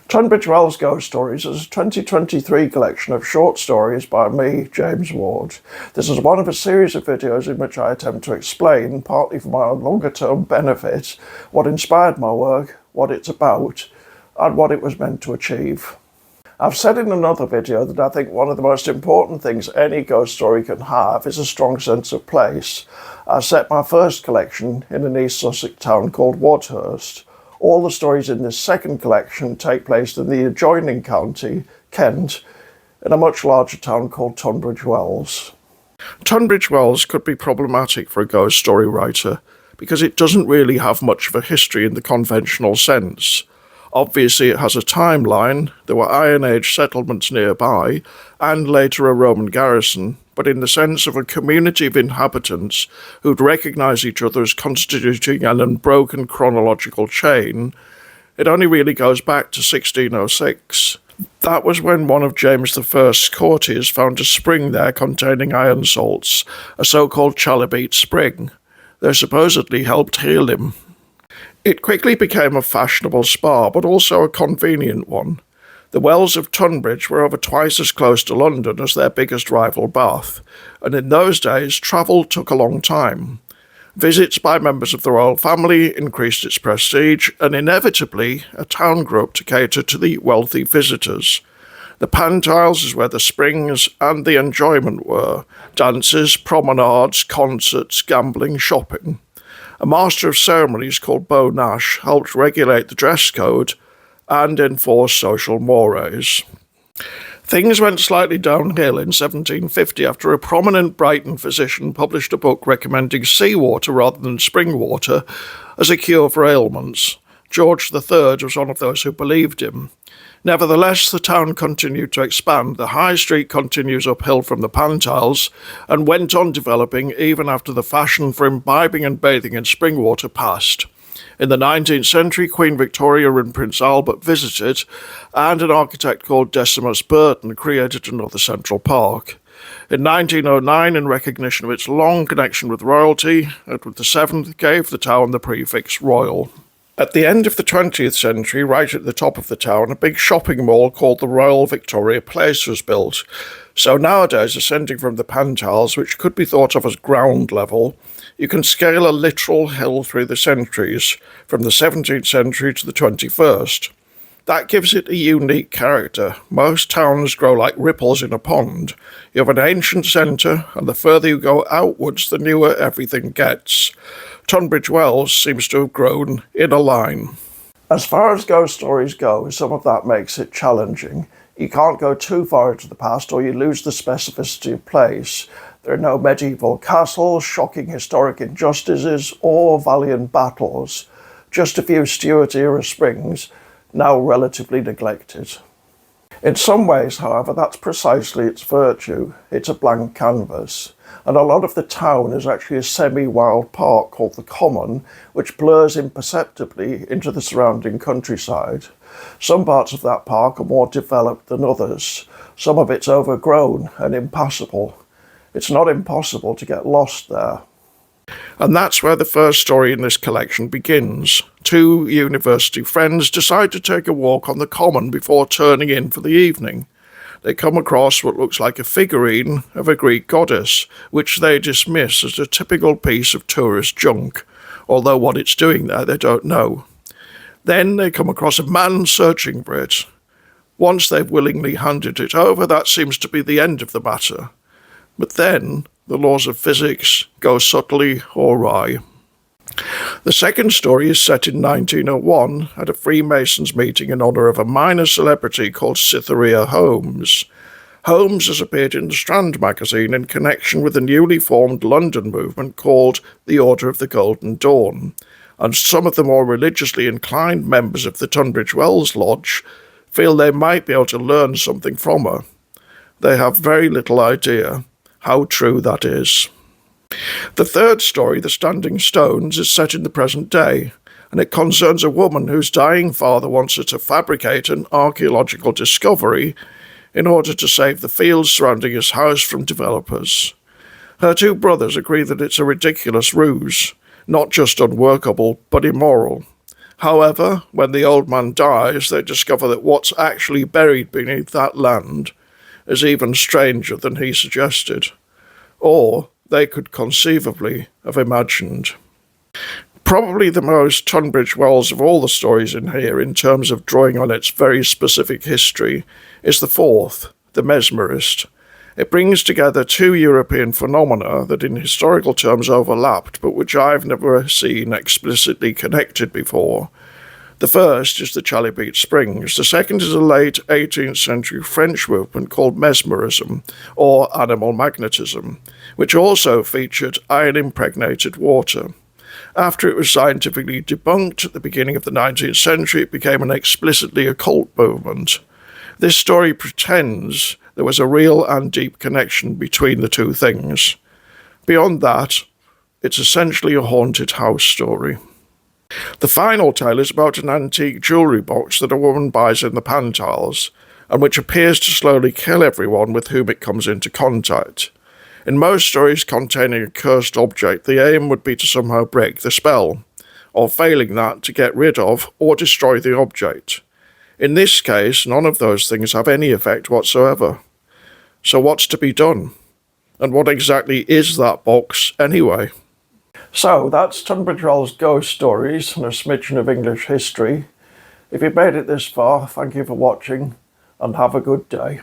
Tunbridge Wells Ghost Stories is a 2023 collection of short stories by me, James Ward. This is one of a series of videos in which I attempt to explain, partly for my own longer-term benefit, what inspired my work, what it's about, and what it was meant to achieve. I've said in another video that I think one of the most important things any ghost story can have is a strong sense of place. I set my first collection in an East Sussex town called Wadhurst. All the stories in this second collection take place in the adjoining county, Kent, in a much larger town called Tunbridge Wells. Tunbridge Wells could be problematic for a ghost story writer because it doesn't really have much of a history in the conventional sense. Obviously it has a timeline, there were Iron Age settlements nearby, and later a Roman garrison, but in the sense of a community of inhabitants who'd recognise each other as constituting an unbroken chronological chain, it only really goes back to 1606. That was when one of James I's courtiers found a spring there containing iron salts, a so-called chalybeate spring. They supposedly helped heal him. It quickly became a fashionable spa, but also a convenient one. The wells of Tunbridge were over twice as close to London as their biggest rival Bath, and in those days travel took a long time. Visits by members of the royal family increased its prestige, and inevitably a town grew up to cater to the wealthy visitors. The Pantiles is where the springs and the enjoyment were: dances, promenades, concerts, gambling, shopping. A master of ceremonies called Beau Nash helped regulate the dress code and enforce social mores. Things went slightly downhill in 1750 after a prominent Brighton physician published a book recommending seawater rather than spring water as a cure for ailments. George III was one of those who believed him. Nevertheless, the town continued to expand. The High Street continues uphill from the Pantiles and went on developing even after the fashion for imbibing and bathing in spring water passed. In the 19th century, Queen Victoria and Prince Albert visited, and an architect called Decimus Burton created another central park. In 1909, in recognition of its long connection with royalty, Edward VII gave the town the prefix Royal. At the end of the 20th century, right at the top of the town, a big shopping mall called the Royal Victoria Place was built. So nowadays, ascending from the Pantiles, which could be thought of as ground level, you can scale a literal hill through the centuries, from the 17th century to the 21st. That gives it a unique character. Most towns grow like ripples in a pond. You have an ancient centre, and the further you go outwards, the newer everything gets. Tunbridge Wells seems to have grown in a line. As far as ghost stories go, some of that makes it challenging. You can't go too far into the past or you lose the specificity of place. There are no medieval castles, shocking historic injustices, or valiant battles. Just a few Stuart-era springs, now relatively neglected. In some ways, however, that's precisely its virtue. It's a blank canvas. And a lot of the town is actually a semi-wild park called the Common, which blurs imperceptibly into the surrounding countryside. Some parts of that park are more developed than others. Some of it's overgrown and impassable. It's not impossible to get lost there. And that's where the first story in this collection begins. Two university friends decide to take a walk on the Common before turning in for the evening. They come across what looks like a figurine of a Greek goddess, which they dismiss as a typical piece of tourist junk, although what it's doing there they don't know. Then they come across a man searching for it. Once they've willingly handed it over, that seems to be the end of the matter. But then the laws of physics go subtly awry. The second story is set in 1901 at a Freemasons meeting in honour of a minor celebrity called Cytherea Holmes. Holmes has appeared in the Strand magazine in connection with a newly formed London movement called the Order of the Golden Dawn, and some of the more religiously inclined members of the Tunbridge Wells Lodge feel they might be able to learn something from her. They have very little idea how true that is. The third story, The Standing Stones, is set in the present day, and it concerns a woman whose dying father wants her to fabricate an archaeological discovery in order to save the fields surrounding his house from developers. Her two brothers agree that it's a ridiculous ruse, not just unworkable, but immoral. However, when the old man dies, they discover that what's actually buried beneath that land is even stranger than he suggested, or they could conceivably have imagined. Probably the most Tunbridge Wells of all the stories in here, in terms of drawing on its very specific history, is the fourth, the mesmerist. It brings together two European phenomena that in historical terms overlapped, but which I've never seen explicitly connected before. The first is the Chalybeate Springs. The second is a late 18th century French movement called mesmerism, or animal magnetism, which also featured iron-impregnated water. After it was scientifically debunked at the beginning of the 19th century, it became an explicitly occult movement. This story pretends there was a real and deep connection between the two things. Beyond that, it's essentially a haunted house story. The final tale is about an antique jewellery box that a woman buys in the Pantiles, and which appears to slowly kill everyone with whom it comes into contact. In most stories containing a cursed object, the aim would be to somehow break the spell, or failing that, to get rid of or destroy the object. In this case, none of those things have any effect whatsoever. So what's to be done? And what exactly is that box anyway? So that's Tunbridge Wells Ghost Stories and a smidgen of English history. If you've made it this far, thank you for watching and have a good day.